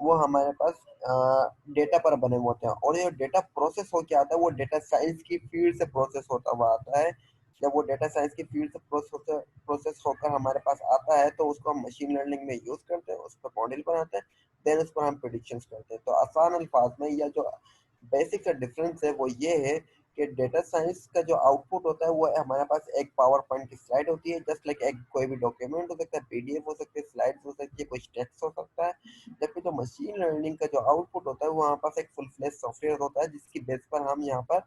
वो हमारे पास डेटा पर बने हुए होते हैं, और ये डेटा प्रोसेस हो क्या आता है, वो डेटा साइंस की फील्ड से प्रोसेस होता हुआ आता है। जब वो डेटा साइंस की फील्ड से प्रोसेस होकर हमारे पास आता है, तो उसको हम मशीन लर्निंग में यूज करते हैं, उस पर मॉडल बनाते हैं, देन उस पर हम प्रिडिक्शंस करते हैं। तो आसान अल्फाज में, या जो बेसिक सा डिफरेंस है वो ये है कि डेटा साइंस का जो आउटपुट होता है वो हमारे पास एक पावर पॉइंट की स्लाइड होती है, जस्ट लाइक एक कोई भी डॉक्यूमेंट हो सकता है, पीडीएफ हो सकती है, स्लाइड्स हो सकती है, कुछ टेक्स्ट हो सकता है। जबकि जो मशीन लर्निंग का जो आउटपुट होता है वो हमारे पास एक फुल फ्लेज सॉफ्टवेयर होता है, जिसकी बेस पर हम यहाँ पर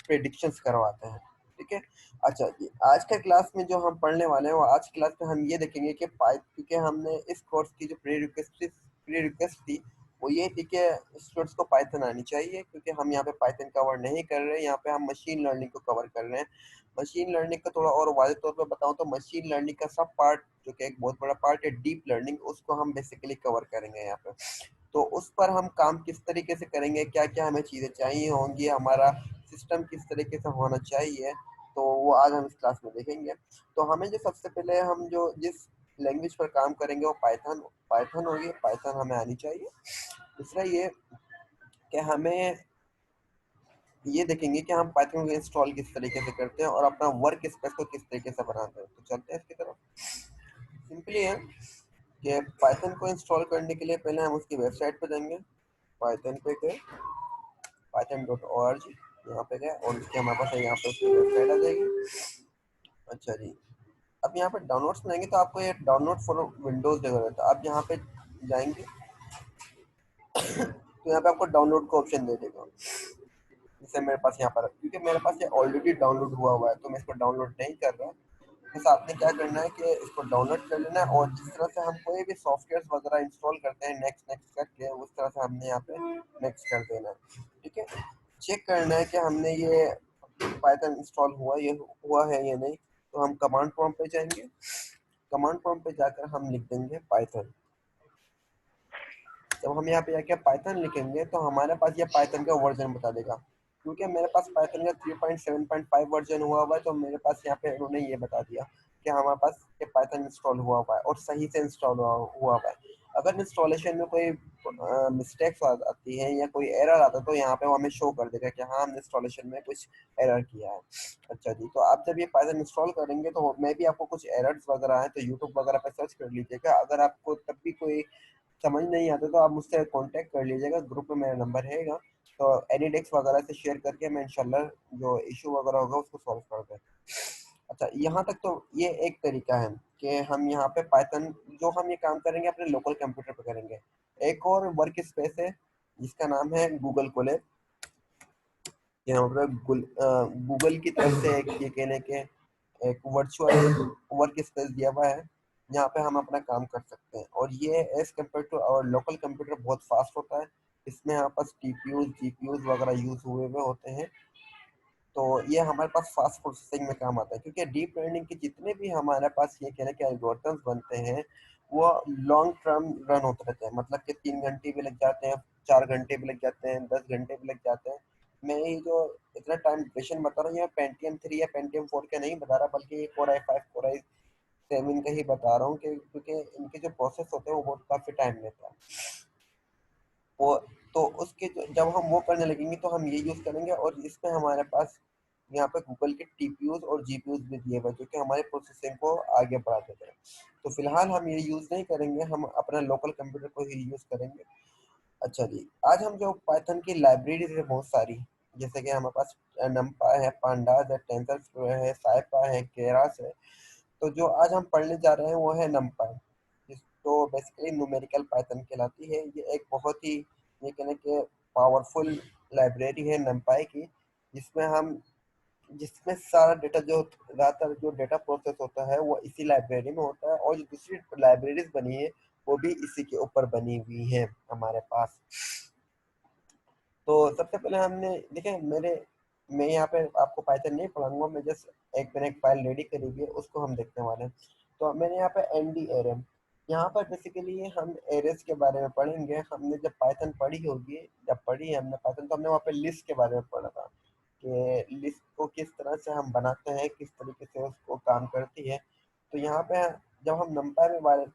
प्रेडिक्शंस करवाते हैं। ठीक है। अच्छा जी, आज के क्लास में जो हम पढ़ने वाले हैं, वो आज की क्लास में हम ये देखेंगे कि क्योंकि हमने इस कोर्स की जो प्री रिक्वेस्ट थी वो ये थी कि स्टूडेंट्स को पाइथन आनी चाहिए, क्योंकि हम यहाँ पे पाइथन कवर नहीं कर रहे हैं, यहाँ पे हम मशीन लर्निंग को कवर कर रहे हैं। मशीन लर्निंग का थोड़ा और वाज़ेह तौर पे बताऊं तो मशीन लर्निंग का सब पार्ट, जो कि एक बहुत बड़ा पार्ट है, डीप लर्निंग, उसको हम बेसिकली कवर करेंगे यहाँ पे। तो उस पर हम काम किस तरीके से करेंगे, क्या क्या हमें चीज़ें चाहिए होंगी, हमारा सिस्टम किस तरीके से होना चाहिए, तो वो आज हम इस क्लास में देखेंगे। तो हमें जो सबसे पहले हम जो जिस लैंग्वेज पर काम करेंगे वो पाइथन पाइथन होगी, पाइथन हमें आनी चाहिए। दूसरा ये कि हमें ये देखेंगे कि हम पाइथन को इंस्टॉल किस तरीके से करते हैं और अपना वर्क स्पेस को किस तरीके से बनाते हैं। तो चलते हैं इसकी तरफ। सिंपली है कि पाइथन को इंस्टॉल करने के लिए पहले हम उसकी वेबसाइट पर जाएंगे। पाइथन पे गए, python.org, यहाँ पे गए और उसके हमारे पास यहाँ पे उसकी वेबसाइट आ जाएगी। अच्छा जी, अब यहाँ पे डाउनलोड्स में आएंगे तो आपको ये डाउनलोड फॉर विंडोज देखा जाता है। आप यहाँ पे जाएंगे तो यहाँ पे आपको डाउनलोड का ऑप्शन दे देगा। जैसे मेरे पास यहाँ पर, क्योंकि मेरे पास ये ऑलरेडी डाउनलोड हुआ हुआ है तो मैं इसको डाउनलोड नहीं कर रहा। बस आपने क्या करना है कि इसको डाउनलोड कर लेना है, और जिस तरह से हम कोई भी सॉफ्टवेयर वगैरह इंस्टॉल करते हैं नेक्स्ट नेक्स्ट करके, उस तरह से हमने यहाँ पे नेक्स्ट कर देना है। ठीक है। चेक करना है कि हमने ये पाइथन इंस्टॉल हुआ है या नहीं। तो हम कमांड प्रॉम्प्ट पे जाएंगे। कमांड प्रॉम्प्ट पे जाकर हम लिख देंगे पाइथन। जब हम यहाँ पे जाके पाइथन लिखेंगे तो हमारे पास ये पाइथन का वर्जन बता देगा। क्योंकि मेरे पास पाइथन का 3.7.5 वर्जन हुआ है, तो मेरे पास यहाँ पे उन्होंने ये बता दिया कि हमारे पास ये पाइथन इंस्टॉल हुआ है और सही से इंस्टॉल हुआ है। अगर इंस्टॉलेशन में कोई मिस्टेक्स आती है या कोई एरर आता है तो यहाँ पे वो हमें शो कर देगा कि हाँ, हमने इंस्टॉलेशन में कुछ एरर किया है। अच्छा जी, तो आप जब ये पाइथन इंस्टॉल करेंगे तो मे भी आपको कुछ एरर्स वगैरह हैं, तो यूट्यूब वगैरह पे सर्च कर लीजिएगा। अगर आपको तब भी कोई समझ नहीं आता तो आप मुझसे कांटेक्ट कर लीजिएगा, ग्रुप में मेरा नंबर रहेगा। तो एनी डेस्क वगैरह से शेयर करके मैं इंशाल्लाह जो इशू वगैरह होगा उसको सॉल्व कर दें। अच्छा, यहाँ तक तो ये एक तरीका है कि हम यहाँ पे पाइथन जो हम ये काम करेंगे अपने लोकल कंप्यूटर पे करेंगे। एक और वर्क स्पेस है जिसका नाम है गूगल कोलैब। यहाँ पर गूगल की तरफ से एक ये कहने के एक वर्चुअल वर्क स्पेस दिया हुआ है, जहाँ पे हम अपना काम कर सकते हैं। और ये एज कम्पेयर टू और लोकल कंप्यूटर बहुत फास्ट होता है। इसमें यहाँ पास टीपीयूज जीपीयूज वगैरह यूज हुए होते हैं। तो ये हमारे पास फास्ट प्रोसेसिंग में काम आता है, क्योंकि डीप लर्निंग के जितने भी हमारे पास ये कहने के एल्गोरिथम्स बनते हैं वो लॉन्ग टर्म रन होते रहते हैं। मतलब कि 3 घंटे भी लग जाते हैं, 4 घंटे भी लग जाते हैं, 10 घंटे भी लग जाते हैं। मैं ये जो इतना टाइम ड्यूरेशन बता रहा हूँ, ये पेंटियम 3 या पेंटियम 4 का नहीं बता रहा, बल्कि ये कोर i5 कोर i7 का ही बता रहा हूँ, कि क्योंकि इनके जो प्रोसेस होते हैं वो बहुत काफ़ी टाइम लेता है। वो तो उसके जब हम वो करने लगेंगे तो हम ये यूज़ करेंगे, और इसमें हमारे पास यहाँ पे गूगल के टीपीयूज और जीपीयूज भी दिए हुए जो कि हमारे प्रोसेसिंग को आगे बढ़ा देते हैं। तो फिलहाल हम ये यूज़ नहीं करेंगे, हम अपना लोकल कंप्यूटर को ही यूज़ करेंगे। अच्छा जी, आज हम जो पाइथन की लाइब्रेरीज है बहुत सारी, जैसे कि हमारे पास नमपा है, पांडास है, टेंसरफ्लो है, साइपा है, केरास है। तो जो आज हम पढ़ने जा रहे हैं वो है नमपाई, जिसको बेसिकली न्यूमेरिकल पाइथन कहलाती है। ये एक बहुत ही ये कहने के पावरफुल लाइब्रेरी है नमपाई की, जिसमें हम जिसमें सारा डेटा जो ज़्यादातर जो डेटा प्रोसेस होता है वो इसी लाइब्रेरी में होता है, और जो दूसरी लाइब्रेरीज बनी है वो भी इसी के ऊपर बनी हुई है हमारे पास। तो सबसे पहले हमने देखे मैं यहाँ पे आपको पाइथन नहीं पढ़ाऊंगा, मैं जस्ट मैंने एक फाइल रेडी करी हुई है, उसको हम देखने वाले हैं। तो मैंने यहाँ पे एनडी एरे, यहाँ पर बेसिकली हम एरेस के बारे में पढ़ेंगे। हमने जब पाइथन पढ़ी होगी, जब पढ़ी है हमने पाइथन, तो हमने वहाँ पे लिस्ट के बारे में पढ़ा था कि लिस्ट को किस तरह से हम बनाते हैं, किस तरीके से उसको काम करती है। तो यहाँ पे जब हम नंबर में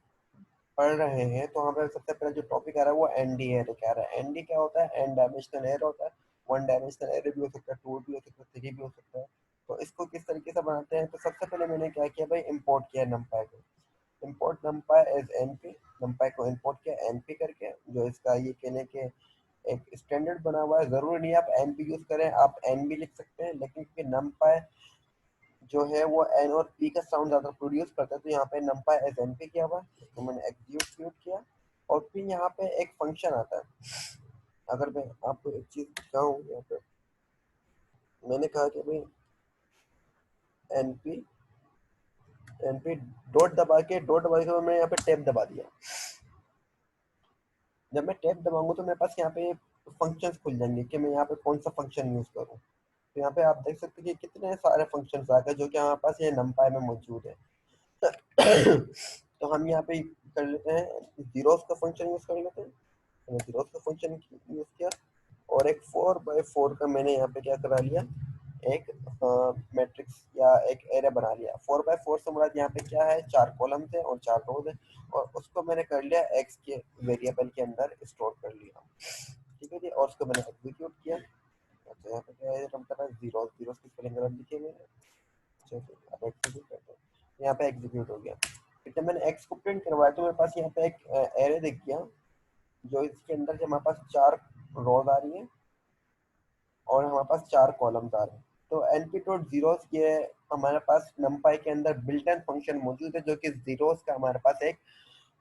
पढ़ रहे हैं तो हमें सबसे पहले जो टॉपिक आ रहा है वो एनडी एरे क्या आ रहा है। एनडी क्या होता है? एन डायमेंशनल एरे होता है। वन डायमेंशनल एरे भी हो सकता है, टू भी हो सकता है, थ्री भी हो सकता है। तो इसको किस तरीके से बनाते हैं? तो सबसे पहले मैंने क्या किया भाई, इंपोर्ट किया नमपाई को। Import NumPy as NP, NumPy को इंपोर्ट किया एनपी करके, जो इसका ये कहने के एक स्टैंडर्ड बना हुआ है। जरूरी नहीं आप एनपी यूज करें, आप एन भी लिख सकते हैं, लेकिन क्योंकि नमपाई जो है वो एन और पी का साउंड ज्यादा प्रोड्यूस करता है, तो यहाँ पे नमपाई एस एन पी किया हुआ है, तो मैंने एग्जीक्यूट किया। और फिर यहाँ पे एक फंक्शन आता है। अगर मैं आपको एक चीज दिखाऊं, यहाँ पे मैंने कहा कि भाई एनपी एनपी डॉट दबा के मैंने यहाँ पे टैब दबा दिया। जब मैं टैब दबाऊंगा तो मेरे पास यहाँ पे फंक्शंस खुल जाएंगे कि मैं यहाँ पे कौन सा फंक्शन यूज करूँ। तो यहाँ पे आप देख सकते हैं कि कितने सारे फंक्शंस आ गए जो कि हमारे पास ये नमपाई में मौजूद है। तो हम यहाँ पे कर लेते हैं, जीरोस का फंक्शन यूज कर लेते हैं। मैंने जीरोस का फंक्शन यूज किया, और एक 4x4 का मैंने यहाँ पे क्या करा लिया, एक मैट्रिक्स या एक एरे बना लिया। 4x4 से मुराद यहाँ पे क्या है, 4 कॉलम थे और 4 रोज है, और उसको मैंने कर लिया एक्स के वेरिएबल के अंदर स्टोर कर लिया। ठीक है जी, और उसको मैंने एग्जीक्यूट किया। अच्छा, यहाँ पे क्या है, हम कर रहे हैं जीरोस, जीरोस की स्पेलिंग गलत लिखी मैंने। अच्छा, अब एग्जीक्यूट करते हैं, यहाँ पे एग्जीक्यूट हो गया। फिर जब मैंने एक्स को प्रिंट करवाया तो मेरे पास यहाँ पे एक एरे दिख गया, जो इसके अंदर जो हमारे पास 4 रोज आ रही हैं और हमारे पास 4 कॉलम्स आ रहे हैं। तो np डॉट जीरोस ये हमारे पास नमपाई के अंदर बिल्ट इन फंक्शन मौजूद है, जो कि जीरोस का हमारे पास एक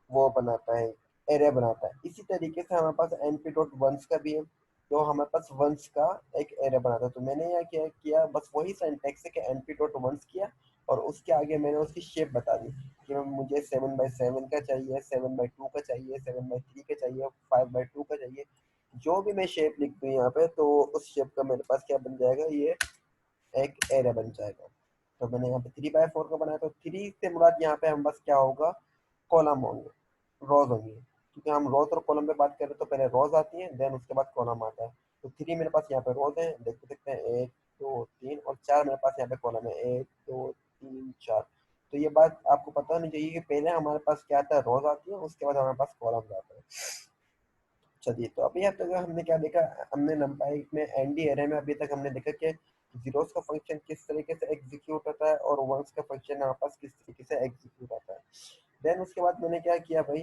वो बनाता है, एरे बनाता है। इसी तरीके से हमारे पास np डॉट वंस का भी है, जो हमारे पास वंस का एक एरे बनाता है। तो मैंने यहाँ क्या किया, बस वही सिंटैक्स है कि np डॉट वंस किया, और उसके आगे मैंने उसकी शेप बता दी कि मुझे 7x7 का चाहिए, 7x2 का चाहिए, 7x3 का चाहिए, 5x2 का चाहिए। जो भी मैं शेप लिख दूँ यहाँ पे, तो उस शेप का मेरे पास क्या बन जाएगा, ये एक एरे बन जाएगा। तो मैंने यहाँ पे 3x4 का बनाया, तो 3 से मुराद यहाँ पे हम बस क्या होगा, कॉलम होंगे, रोज होंगी। क्योंकि हम रोज और कॉलम पे बात करें तो पहले रोज आती है, देन उसके बाद कॉलम आता है। तो 3 मेरे पास यहाँ पे रोज है, देख सकते हैं, 1 2 3, और 4 मेरे पास यहाँ पे कॉलम है, 1 2 3 4। तो ये बात आपको पता होनी चाहिए कि पहले हमारे पास क्या आता है, रोज आती है, उसके बाद हमारे पास कॉलम आता है। चलिए, तो अभी अब तक हमने क्या देखा, हमने नंपाई में एनडी एरे में अभी तक हमने देखा कि जीरोस का फंक्शन किस तरीके से एग्जीक्यूट होता है और वंस का फंक्शन हमारे पास किस तरीके से एग्जीक्यूट होता है। देन उसके बाद मैंने क्या किया भाई,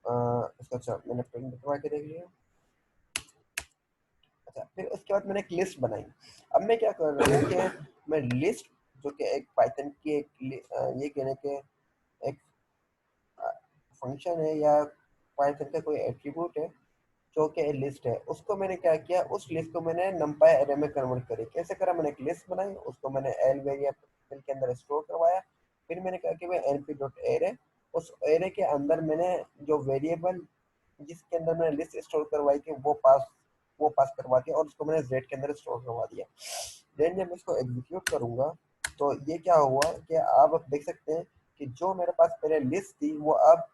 इसका अच्छा मैंने प्रिंट करवा के देख लिया। अच्छा, फिर उसके बाद मैंने एक लिस्ट बनाई। अब मैं क्या कर रहा हूँ कि मैं लिस्ट, जो कि एक पाइथन की एक ये कहने के एक फंक्शन है या पाइथन का कोई एट्रीब्यूट है, जो कि लिस्ट है, उसको मैंने क्या किया, उस लिस्ट को मैंने नंपाई एरे में कन्वर्ट करी। कैसे करा, मैंने एक लिस्ट बनाई, उसको मैंने एल वेरिएबल के अंदर स्टोर करवाया। फिर मैंने कहा कि मैं np डॉट एरे, उस एरे के अंदर मैंने जो वेरिएबल जिसके अंदर मैंने लिस्ट स्टोर करवाई थी वो पास करवा दिया, और उसको मैंने जेड के अंदर स्टोर करवा दिया। देन जब मैं इसको एग्जीक्यूट करूंगा, तो ये क्या हुआ कि आप अब देख सकते हैं कि जो मेरे पास पहले लिस्ट थी वो अब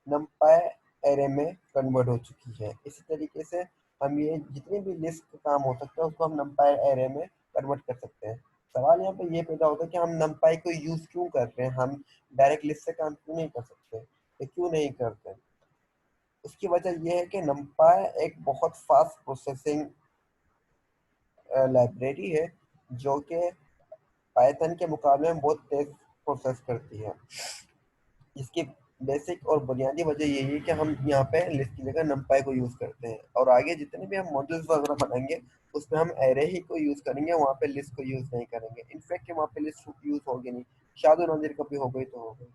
नमपाई एरे में कन्वर्ट हो चुकी है। इसी तरीके से हम ये जितने भी लिस्ट का काम हो सकता है उसको हम नमपाई एरे में कन्वर्ट कर सकते हैं। सवाल यहाँ पे ये पैदा होता है कि हम नमपाई को यूज क्यों कर रहे हैं, हम डायरेक्ट लिस्ट से काम क्यों नहीं कर सकते, ये क्यों नहीं करते। उसकी वजह यह है कि नमपाई एक बहुत फास्ट प्रोसेसिंग लाइब्रेरी है, जो कि पाइथन के मुकाबले में बहुत तेज प्रोसेस करती है। इसकी बेसिक और बुनियादी वजह यही है कि हम यहाँ पे लिस्ट की जगह नमपाई को यूज करते हैं, और आगे जितने भी हम मॉडल्स वगैरह बनाएंगे उसमें हम एरे ही को यूज करेंगे, वहाँ पे लिस्ट को यूज नहीं करेंगे। इनफैक्ट वहाँ पे लिस्ट यूज होगी नहीं, शादो नजीर कभी हो गई तो हो गई।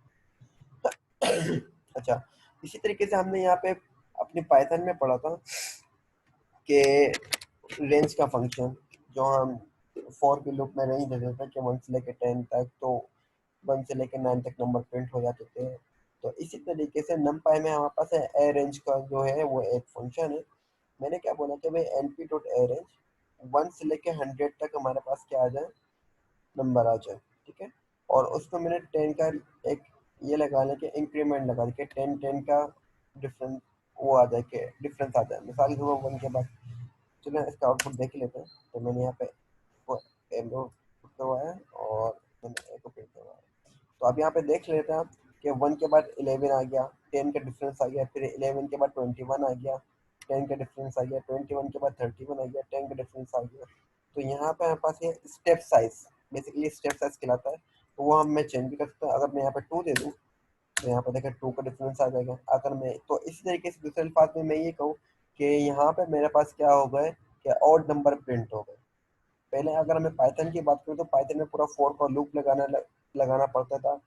अच्छा, इसी तरीके से हमने यहाँ पे अपने पाइथन में पढ़ा था कि रेंज का फंक्शन, जो हम फॉर के लूप में रेंज दे देते हैं कि 1 से लेकर 10 तक, तो 1 से लेकर 9 तक नंबर प्रिंट हो जाते थे। तो इसी तरीके से नमपाई में हमारे पास है ए रेंज का जो है वो एक फंक्शन है। मैंने क्या बोला कि भाई np डॉट ए रेंज 1 से लेकर 100 तक हमारे पास क्या आ जाए, नंबर आ जाए। ठीक है, और उसको मैंने 10 का एक ये लगा लें कि इंक्रीमेंट लगा के 10 का डिफरेंस वो आ जाए, कि डिफरेंस आ जाए। मिसाल के 1 के बाद, चलो इसका आउटपुट देख लेते हैं। तो मैंने यहाँ पे वो एलो करवाया और मैंने ए को प्रिंट करवाया। तो अब यहाँ पे देख लेते हैं कि 1 के बाद 11 आ गया, 10 का डिफरेंस आ गया, फिर 11 के बाद 21 आ गया, 10 का डिफरेंस आ गया, 21 के बाद 31 आ गया, 10 का डिफरेंस आ गया। तो यहाँ पे हमारे पास ये step size, basically step size कहलाता है, तो वो हम मैं चेंज भी कर सकता हूँ। अगर मैं यहाँ पे 2 दे दूँ तो यहाँ पर देखिए 2 का डिफरेंस आ जाएगा। अगर मैं तो इसी तरीके से दूसरे अल्फाज में मैं ये कहूँ कि यहाँ पे मेरे पास क्या हो गए कि ऑड नंबर प्रिंट हो गए। पहले अगर मैं पाइथन की बात करूँ तो पाइथन में पूरा फोर का लूप लगाना पड़ता था,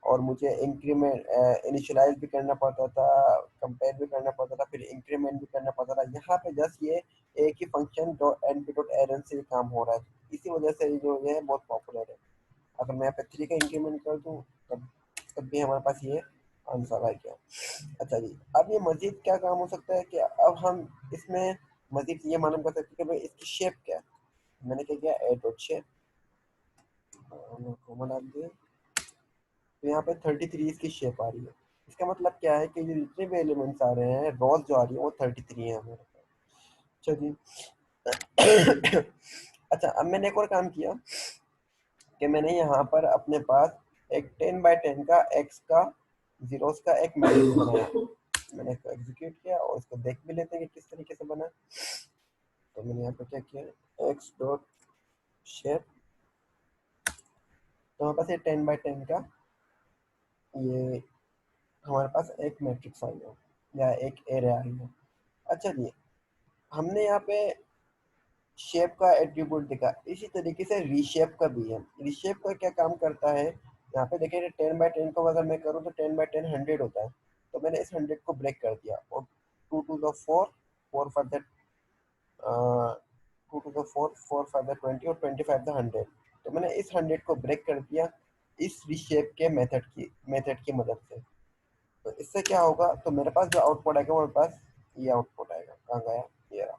और मुझे इंक्रीमेंट इनिशियलाइज भी करना पड़ता था, कंपेयर भी करना पड़ता था, फिर इंक्रीमेंट भी करना पड़ता था। यहाँ पे जस्ट ये एक ही function dot n p dot arange से ये काम हो रहा है, इसी वजह से जो ये है बहुत पॉपुलर है। अगर मैं यहाँ पे 3 का इंक्रीमेंट कर दूँ तब भी हमारे पास ये आंसर आ गया। अच्छा जी, अब ये मजीद क्या काम हो सकता है कि अब हम इसमें मजीद ये मालूम कर सकते हैं कि भाई इसकी शेप क्या है। मैंने क्या किया, ए डॉट शेप कॉमन डाल दिया, तो यहाँ पे 33 इसकी शेप आ रही है। इसका मतलब क्या है कि ये जितने भी एलिमेंट्स आ रहे हैं, रोज जो आ रही है वो 33 है हमारे पास। अच्छा जी अच्छा, अब मैंने एक और काम किया कि मैंने यहाँ पर अपने पास एक 10 बाय 10 का एक्स का जीरोस का एक मैट्रिक्स बनाया। मैंने इसको एग्जीक्यूट किया और इसको देख भी लेते हैं कि किस तरीके से बना। तो मैंने यहाँ पे क्या किया, एक्स डॉट शेप, तो हमारे पास ये 10 बाय 10 का ये हमारे पास एक मैट्रिक्स आ गया या एक एरे आ गया। अच्छा जी, हमने यहाँ पे शेप का एट्रीब्यूट देखा, इसी तरीके से रीशेप का भी है। रीशेप का क्या काम करता है, यहाँ पे देखिए 10 बाय 10 को अगर मैं करूँ तो 10 बाय 10 100 होता है, तो मैंने इस 100 को ब्रेक कर दिया, और 2 to the 4, 4 for the 2 to the 4, 4 for the 20 और 25 द 100। तो मैंने इस 100 को ब्रेक कर दिया इस रीशेप के मेथड की मदद से। तो इससे क्या होगा, तो मेरे पास जो आउटपुट आएगा मेरे पास ये आउटपुट आएगा। कहाँ गया, ये रहा।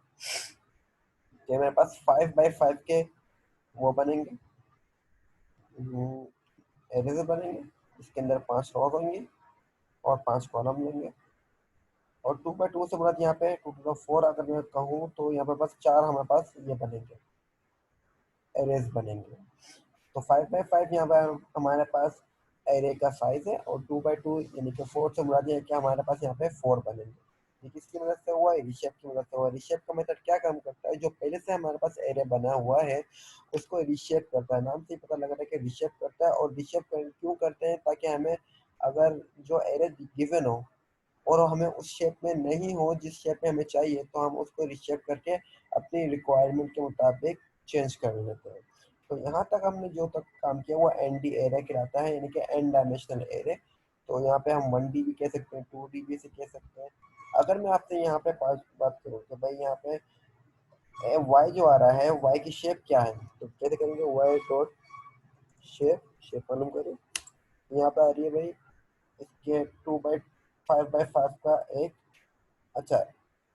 कि मेरे पास 5 बाय 5 के वो बनेंगे, एरेज बनेंगे, इसके अंदर 5 रो होंगे और 5 कॉलम लेंगे। और 2 बाय 2 से मुराद यहाँ पे 2 टू द 4 अगर मैं कहूँ तो यहाँ पे बस 4 हमारे पास ये बनेंगे, एरेज बनेंगे। तो 5 बाय 5 यहाँ पर हमारे पास एरे का साइज है, और 2 बाय 2 यानी कि 4 से मुराद है कि हमारे पास यहाँ पे 4 बनेंगे। ये किसकी मदद से हुआ है, रिशेप की मदद से हुआ है। रिशेप का मेथड क्या काम करता है, जो पहले से हमारे पास एरे बना हुआ है उसको रिशेप करता है। नाम से ही पता लग रहा है कि रिशेप करता है। और रिशेप क्यों करते हैं, ताकि हमें अगर जो एरे गिवन हो और हमें उस शेप में नहीं हो जिस शेप में हमें चाहिए, तो हम उसको रिशेप करके अपनी रिक्वायरमेंट के मुताबिक चेंज कर लेते हैं। तो यहाँ तक हमने जो तक काम किया वो एन डी एरे कहलाता है, यानी कि एन डायमेंशनल एरे। तो यहाँ पे हम 1D भी कह सकते हैं, 2D भी से कह सकते हैं। अगर मैं आपसे यहाँ पे बात करूँ तो भाई यहाँ पे वाई जो आ रहा है, वाई की शेप क्या है, तो कैसे करेंगे, वाई डॉट शेप, शेप मालूम करें। यहाँ पे आ रही है भाई इसके 2 बाय 5 बाय 5 का एक। अच्छा,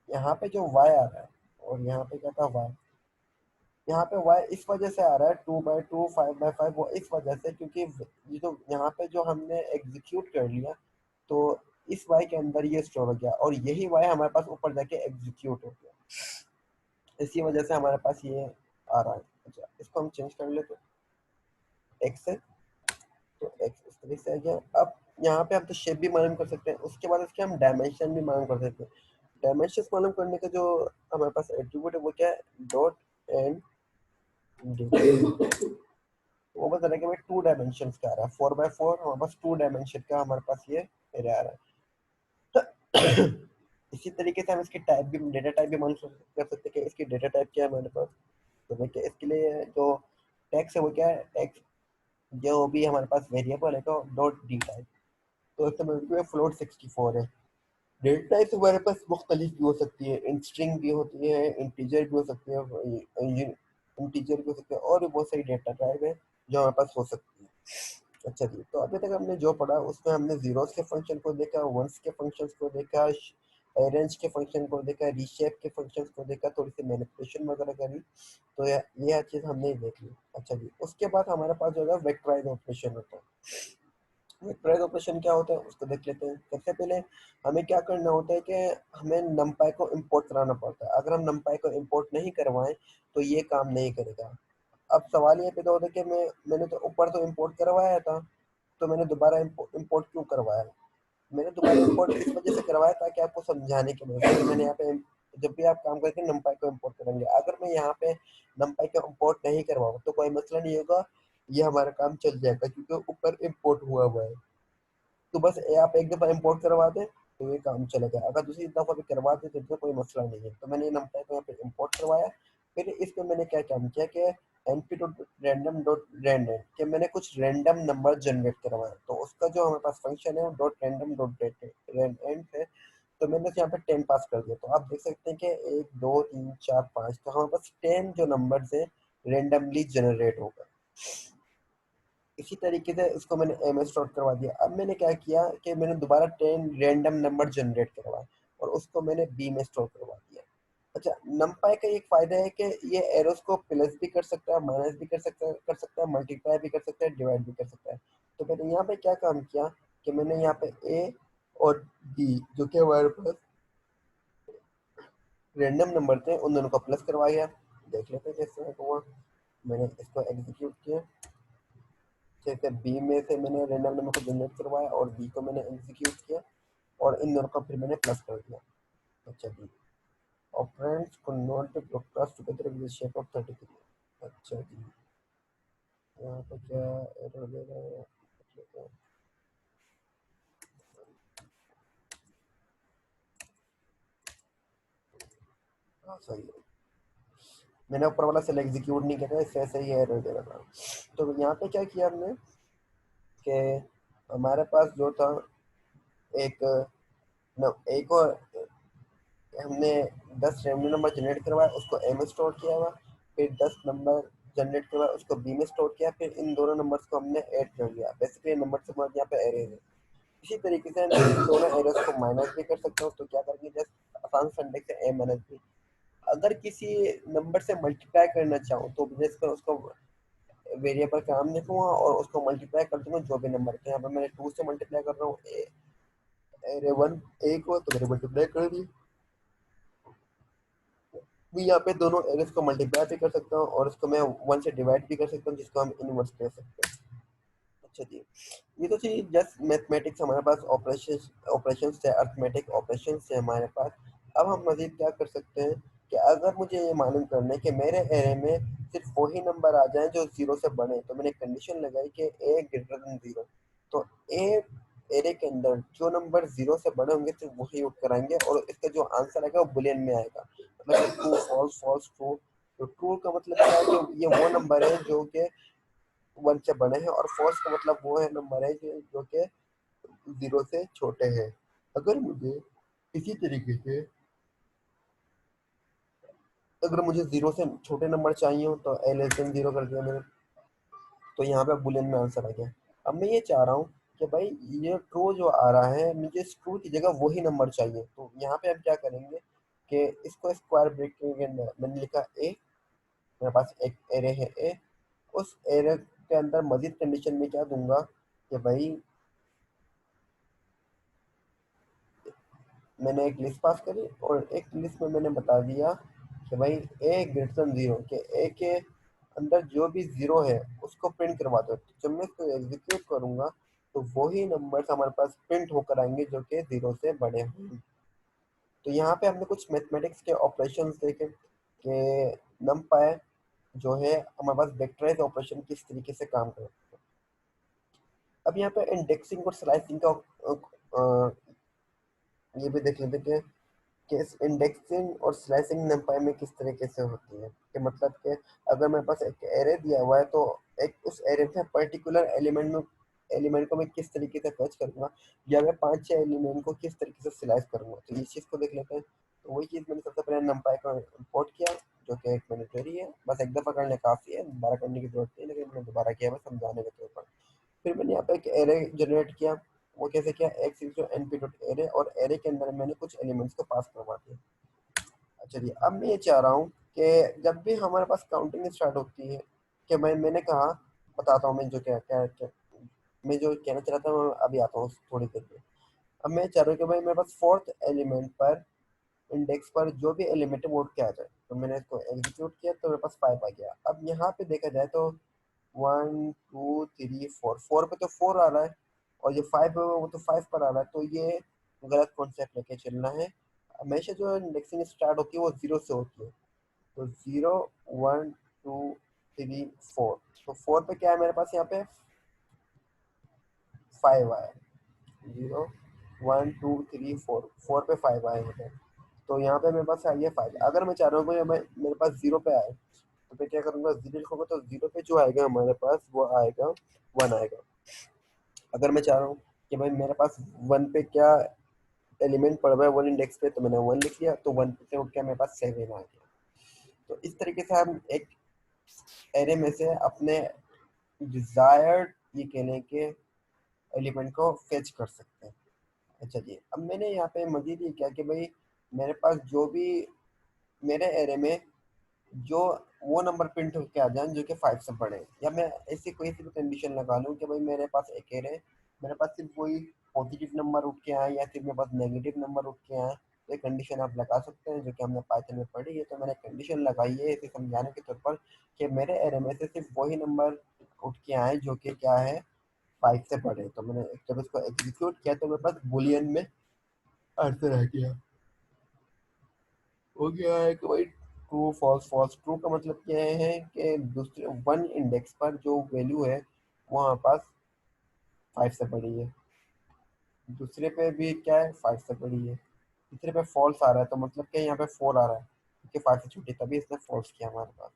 यहाँ पे जो y आ रहा है और यहाँ पे क्या था y, यहाँ पे y इस वजह से आ रहा है 2 बाय 2 5 बाय 5, वो इस वजह से क्योंकि ये जो यहाँ पे जो हमने एग्जीक्यूट कर लिया, तो इस y के अंदर ये स्टोर हो गया और यही y हमारे पास ऊपर जाके एग्जीक्यूट हो गया, इसी वजह से हमारे पास ये आ रहा है। अच्छा, इसको हम चेंज कर लेते x से, तो x इस तरीके से आ गया। अब यहाँ पे हम तो शेप भी मालूम कर सकते हैं, उसके बाद इसके हम डायमेंशन भी मालूम कर सकते हैं। डायमेंशन मालूम करने का जो हमारे पास एट्रीब्यूट है वो क्या है, डॉट एंड वो बता रहा है कि भाई 2 डायमेंशन का आ रहा है, 4 बाय 4 हमारे पास 2 डायमेंशन का हमारे पास ये एरिया आ रहा है। इसी तरीके से हम इसकी टाइप भी, डेटा टाइप भी मालूम कर सकते हैं कि इसकी डेटा टाइप क्या है हमारे पास। तो देखिए इसके लिए जो टेक्स्ट है वो क्या है, टेक्स्ट जो भी हमारे पास वेरिएबल है तो डॉट डी टाइप। तो इसमें फ्लोट 64 है। डेटा टाइप हमारे पास मुख्तलिफ भी हो सकती है, स्ट्रिंग भी होती है, इंटीजर भी हो सकती है, इंटीजर भी हो सकते हैं, और भी बहुत सारी डेटा टाइप है जो हमारे पास हो सकती है। अच्छा जी, तो अभी तक हमने जो पढ़ा उसमें हमने जीरोस के फंक्शन को देखा, वंस के फंक्शंस को देखा, अरेंज के फंक्शन को देखा, रीशेप के फंक्शंस को देखा, थोड़ी सी मैनिपुलेशन वगैरह करी। तो ये हर चीज़ हमने देख ली। अच्छा जी, उसके बाद हमारे पास जो है वेक्टराइज ऑपरेशन होता है। वेक्टराइज ऑपरेशन क्या होता है उसको देख लेते हैं। सबसे पहले हमें क्या करना होता है कि हमें नमपाई को इंपोर्ट कराना पड़ता है। अगर हम नमपाई को इंपोर्ट नहीं करवाएं तो ये काम नहीं करेगा। अब सवाल ये पैदा होता है कि मैंने तो ऊपर तो इंपोर्ट करवाया था, तो मैंने दोबारा इंपोर्ट क्यों करवाया। मैंने दोबारा इंपोर्ट इस वजह से करवाया ताकि आपको समझाने की वजह से मैंने यहाँ पे जब भी आप काम करके numpy को इंपोर्ट करेंगे, अगर मैं यहाँ पे numpy को इंपोर्ट नहीं करवाऊँ तो कोई मसला नहीं होगा, ये हमारा काम चल जाएगा क्योंकि ऊपर इंपोर्ट हुआ हुआ है। तो बस ये आप एक दफ़ा इंपोर्ट करवा दें तो ये काम चलेगा। अगर दूसरी दफ़ा भी करवा दें तो इसमें कोई मसला नहीं है। तो मैंने ये numpy को यहाँ पे इंपोर्ट करवाया। फिर इसमें मैंने क्या काम किया कि np.random.random कि मैंने कुछ रैंडम नंबर जनरेट करवाए। तो उसका जो हमारे पास फंक्शन है वो .random.rand है। तो मैंने यहाँ पे 10 पास कर दिया। तो आप देख सकते हैं कि 1, 2, 3, 4, 5 तो हमारे पास 10 जो नंबर्स हैं रैंडमली जनरेट होगा। इसी तरीके से उसको मैंने एमएस डॉट करवा दिया। अब मैंने क्या किया कि मैंने दोबारा 10 रैंडम नंबर जनरेट करवाए और उसको मैंने बी में स्टोर करवा दिया। अच्छा, numpy का एक फायदा है कि ये एरोस को प्लस भी कर सकता है, माइनस भी कर सकता है, मल्टीप्लाई भी कर सकता है, डिवाइड भी कर सकता है। तो मैंने यहाँ पे क्या काम किया कि मैंने यहाँ पे ए और बी जो कि हमारे पास रैंडम नंबर थे उन दोनों को प्लस करवाया। देख लेते हैं कैसे हुआ। मैंने इसको एग्जीक्यूट किया। जैसे बी में से मैंने रैंडम नंबर को जनरेट करवाया और बी को मैंने एग्जीक्यूट किया और इन दोनों को फिर मैंने प्लस कर दिया। अच्छा जी, ऑपरेंड्स को not broadcast together with shape of 33। अच्छा जी, यहाँ पे क्या एरर दे रहा है? हाँ सही है, मैंने ऊपर वाला सेल एग्जीक्यूट नहीं किया था इससे ऐसे ही एरर दे रहा था। तो यहाँ पे क्या किया हमने कि हमारे पास जो था एक न, एक और हमने 10 रैंडम नंबर जनरेट करवाया उसको ए में स्टोर किया हुआ। फिर 10 नंबर जनरेट करवाया उसको बी में स्टोर किया। फिर इन दोनों नंबर्स को हमने ऐड कर दिया। बेसिकली नंबर से यहाँ पे एरे है। इसी तरीके से मैं इन दोनों एरर्स को माइनस भी कर सकता हूँ। तो क्या करेंगे, जस्ट आसान सिंटेक्स है ए माइनस बी। अगर किसी नंबर से मल्टीप्लाई करना चाहूँ तो बेस पर उसको वेरिएबल का नाम लिखूंगा और उसको मल्टीप्लाई कर दूंगा जो भी नंबर है। यहाँ पर मैंने 2 से मल्टीप्लाई कर रहा हूँ एरे 1 ए को, तो मैंने मल्टीप्लाई कर दी। भी यहाँ पे दोनों एरेस को मल्टीप्लाई भी कर सकता हूँ और इसको मैं 1 से डिवाइड भी कर सकता हूँ जिसको हम इनवर्स कह सकते हैं। अच्छा जी, ये तो थी जस्ट मैथमेटिक्स हमारे पास ऑपरेशन से अर्थमेटिक ऑपरेशन से हमारे पास। अब हम मजीद क्या कर सकते हैं कि अगर मुझे ये मालूम करना है कि मेरे एरे में सिर्फ वही नंबर आ जाए जो 0 से बने, तो मैंने कंडीशन लगाई कि ए ग्रेटर देन 0। तो ए एरे के अंदर जो नंबर 0 से बड़े होंगे सिर्फ वही यूज कराएंगे और इसका जो आंसर आएगा वो बुलियन में आएगा। मतलब ट्रू फॉल्स फॉल्स ट्रू। तो ट्रू का मतलब क्या है कि ये वो नंबर है जो कि 1 से बड़े हैं और फॉल्स का मतलब वो है नंबर है जो कि 0 से छोटे हैं। अगर मुझे इसी तरीके से अगर मुझे 0 से छोटे नंबर चाहिए हो तो ए लेस देन 0 कर दिया मैंने। तो यहाँ पे बुलियन में आंसर आ गया। अब मैं ये चाह रहा हूँ कि भाई ये ट्रू जो आ रहा है मुझे इस ट्रू की जगह वही नंबर चाहिए। तो यहाँ पे हम क्या करेंगे कि इसको स्क्वायर ब्रैकेट के अंदर मैंने लिखा ए, मेरे पास एक एरे है ए। उस एरे के अंदर मजीद कंडीशन में क्या दूंगा कि भाई मैंने एक लिस्ट पास करी और एक लिस्ट में मैंने बता दिया कि भाई ए ग्रेटर देन 0 के ए के अंदर जो भी 0 है उसको प्रिंट करवा दो। तो जब मैं इसको एग्जीक्यूट करूंगा तो वही नंबर्स हमारे पास प्रिंट होकर आएंगे जो कि 0 से बड़े होंगे। तो यहाँ पे हमने कुछ मैथमेटिक्स के ऑपरेशंस देखे कि नमपाई जो है हमारे पास वेक्टराइज ऑपरेशन किस तरीके से काम करता है। अब यहाँ पे इंडेक्सिंग और स्लाइसिंग का ये भी देख लेते हैं कि इस इंडेक्सिंग और स्लाइसिंग नंपाई में किस तरीके से होती है। कि मतलब कि अगर मेरे पास एक एरे दिया हुआ है तो एक उस एरे से पर्टिकुलर एलिमेंट को मैं किस तरीके से फैच करूंगा या मैं 5-6 एलिमेंट को किस तरीके से स्लाइस करूंगा। तो इस चीज़ को देख लेते हैं। तो वही चीज़ मैंने सबसे पहले नंपाई को इम्पोर्ट किया जो कि एक मैंडेटरी है, बस एक दफ़ा करने काफ़ी है, दोबारा करने की जरूरत नहीं, लेकिन मैंने दोबारा किया मैं समझाने के तौर पर। फिर मैंने यहाँ पे एक एरे जनरेट किया। वो कैसे किया, एक्स एनपी डॉट एरे और एरे के अंदर मैंने कुछ एलिमेंट्स को पास करवा दिया। अच्छा जी, अब मैं ये चाह रहा हूँ कि जब भी हमारे पास काउंटिंग स्टार्ट होती है कि मैंने कहा बताता हूँ मैं जो क्या मैं जो कहना चाह रहा था मैं अभी आता हूँ थोड़ी देर में। अब मैं चाह रहा हूँ कि भाई मेरे पास फोर्थ एलिमेंट पर इंडेक्स पर जो भी एलिमेंट है वो उठ के आ जाए। तो मैंने इसको एग्जीक्यूट किया तो मेरे पास 5 आ गया। अब यहाँ पे देखा जाए तो 1 2 3 4 4 पे तो 4 आ रहा है। और जो 5 है वो तो 5 पर आ रहा है, तो ये गलत कॉन्सेप्ट लेके चलना है। हमेशा जो इंडेक्सिंग स्टार्ट होती है वो 0 से होती है। तो 0 1 2 3 4, तो 4 पे क्या है मेरे पास यहाँ पे 5 आया। 0 1 2 3 4, 4 पे 5 आए यहाँ पे। तो यहाँ पे मेरे पास आई है 5। अगर मैं चाह रहा हूँ कि मैं मेरे पास 0 पे आए, तो मैं क्या करूँगा, 0 लिखूंगा तो 0 पे जो आएगा हमारे पास वो आएगा 1 आएगा। अगर मैं चाह रहा हूँ कि भाई मेरे पास 1 पे क्या एलिमेंट पड़ रहा है 1 इंडेक्स पे, तो मैंने 1 लिख लिया, तो 1 से उठ के मेरे पास 7 आ गया। तो इस तरीके से हम एक एरे में से अपने डिजायर्ड ये कहने के एलिमेंट को फेच कर सकते हैं। अच्छा जी, अब मैंने यहाँ पे मजीद ये किया कि भाई मेरे पास जो भी मेरे एरे में जो वो नंबर प्रिंट होके आ जाए जो कि 5 से बड़े हैं, या मैं ऐसी कोई सी भी कंडीशन लगा लूँ कि भाई मेरे पास एक एरे है, मेरे पास सिर्फ वही पॉजिटिव नंबर उठ के आए या फिर मेरे पास नेगेटिव नंबर उठ के आए, तो एक कंडीशन आप लगा सकते हैं जो कि हमने पाइथन में पढ़ी है। तो मैंने कंडीशन लगाई है इसे समझाने के तौर पर कि मेरे एरे में से सिर्फ वही नंबर उठ के आए जो कि क्या है 5 से बड़े। तो मैंने जब इसको एग्जीक्यूट किया तो मेरे पास बुलियन में आंसर आ गया। हो गया है कि भाई ट्रू फॉल्स, फॉल्स ट्रू का मतलब क्या है कि दूसरे 1 इंडेक्स पर जो वैल्यू है वो हमारे पास 5 से बड़ी है, दूसरे पे भी क्या है 5 से बड़ी है, तीसरे पे फॉल्स आ रहा है, तो मतलब क्या यहाँ पे 4 आ रहा है क्योंकि 5 से छोटी, तभी इसने फॉल्स किया हमारे पास।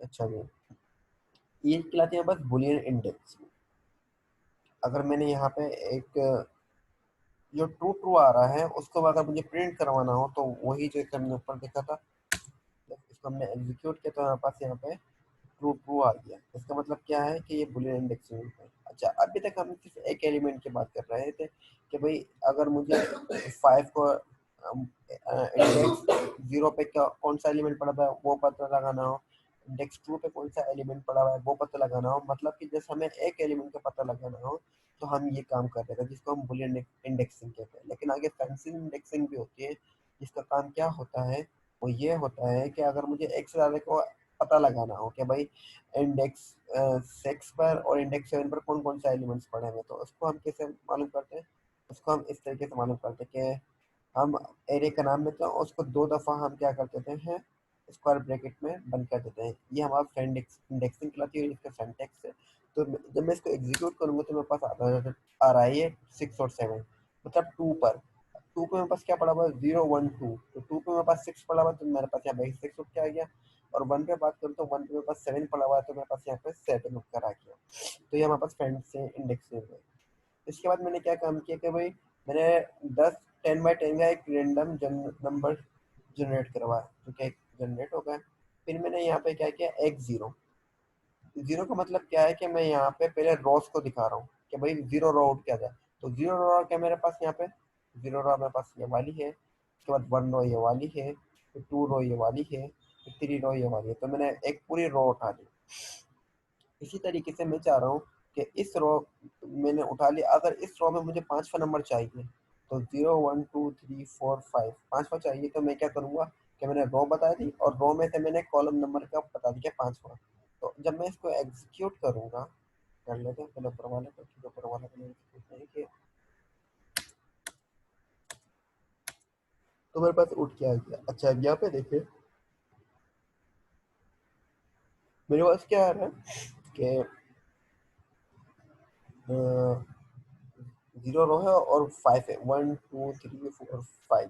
अच्छा जी, ये कहलाते हैं बस बुलियन इंडेक्स। अगर मैंने यहाँ पे एक जो ट्रू ट्रू आ रहा है उसको अगर मुझे प्रिंट करवाना हो, तो वही जो हमने ऊपर देखा था, जब इसको हमने एग्जीक्यूट किया तो हमारे पास यहाँ पे ट्रू ट्रू आ गया। इसका मतलब क्या है कि ये बुलियन इंडेक्सिंग है। अच्छा, अभी तक हम सिर्फ एक एलिमेंट की बात कर रहे थे कि भाई अगर मुझे 5 को इंडेक्स 0 पे क्या कौन सा एलिमेंट पड़ा हुआ है वो पता लगाना हो, इंडेक्स 2 पे कौन सा एलिमेंट पड़ा हुआ है वो पता लगाना हो, मतलब कि जैसे हमें एक एलिमेंट का पता लगाना हो तो हम ये काम कर रहे थे जिसको हम बुलियन इंडेक्सिंग कहते हैं। लेकिन आगे फैंसी इंडेक्सिंग भी होती है जिसका काम क्या होता है, वो ये होता है कि अगर मुझे एक से ज़्यादा को पता लगाना हो कि भाई इंडेक्स 6 पर और इंडेक्स 7 पर कौन कौन सा एलिमेंट्स पड़े हैं, तो उसको हम कैसे मालूम करते हैं, उसको हम इस तरीके से मालूम करते हैं कि हम एरे का नाम लेते हैं और उसको 2 दफ़ा हम क्या कर देते हैं, स्क्वायर ब्रैकेट में बंद कर देते हैं। ये हमारा इंडेक्सिंग कहलाती है, इसका सिंटैक्स है। तो जब मैं इसको एग्जीक्यूट करूंगा तो मेरे पास आ रहा है ये 6 और 7, मतलब 2 पर। 2 पे मेरे पास क्या पड़ा हुआ है 0 1 2, तो 2 पे मेरे पास 6 पड़ा हुआ है तो मेरे पास यहाँ पे 6 उठ के आ गया। और 1 पे बात करूँ तो 1 पे मेरे पास 7 पड़ा हुआ है तो मेरे पास यहाँ पे 7 उठ कर आ गया। तो ये हमारे पास फ्रेंड से इंडेक्सिंग है। इसके बाद मैंने क्या काम किया कि भाई मैंने 10 10 by 10 का एक रेंडम नंबर जनरेट करवाया जो कि जनरेट हो गया। फिर मैंने यहाँ पे क्या किया एक जीरो। जीरो का मतलब क्या है कि मैं यहाँ पे पहले रोज को दिखा रहा हूँ कि भाई जीरो रो उठ क्या जाए। तो जीरो रो क्या मेरे पास यहाँ पे जीरो रो मेरे पास ये वाली है, उसके बाद 1 रो ये वाली है, फिर 2 रो ये वाली है, फिर 3 रो ये वाली है, तो मैंने एक पूरी रो उठा ली। इसी तरीके से मैं चाह रहा हूँ कि इस रो मैंने उठा लिया, अगर इस रो में मुझे पांचवा नंबर चाहिए तो 0 1 2 3 4 5 पांचवा चाहिए, तो मैं क्या करूँगा कि मैंने रो बता दी और रो में से मैंने कॉलम नंबर का बता दिया पांचवा। तो जब मैं इसको एग्जीक्यूट करूँगा, कर लेते हैं पहले ऊपर वाले को, ठीक है ऊपर वाले को एग्जीक्यूट नहीं किया तो मेरे पास उठ के आ गया। अच्छा अब यहाँ पे देखिए मेरे पास क्या आ रहा है कि 0 रो है और 5 है, 1 2 3 4 5,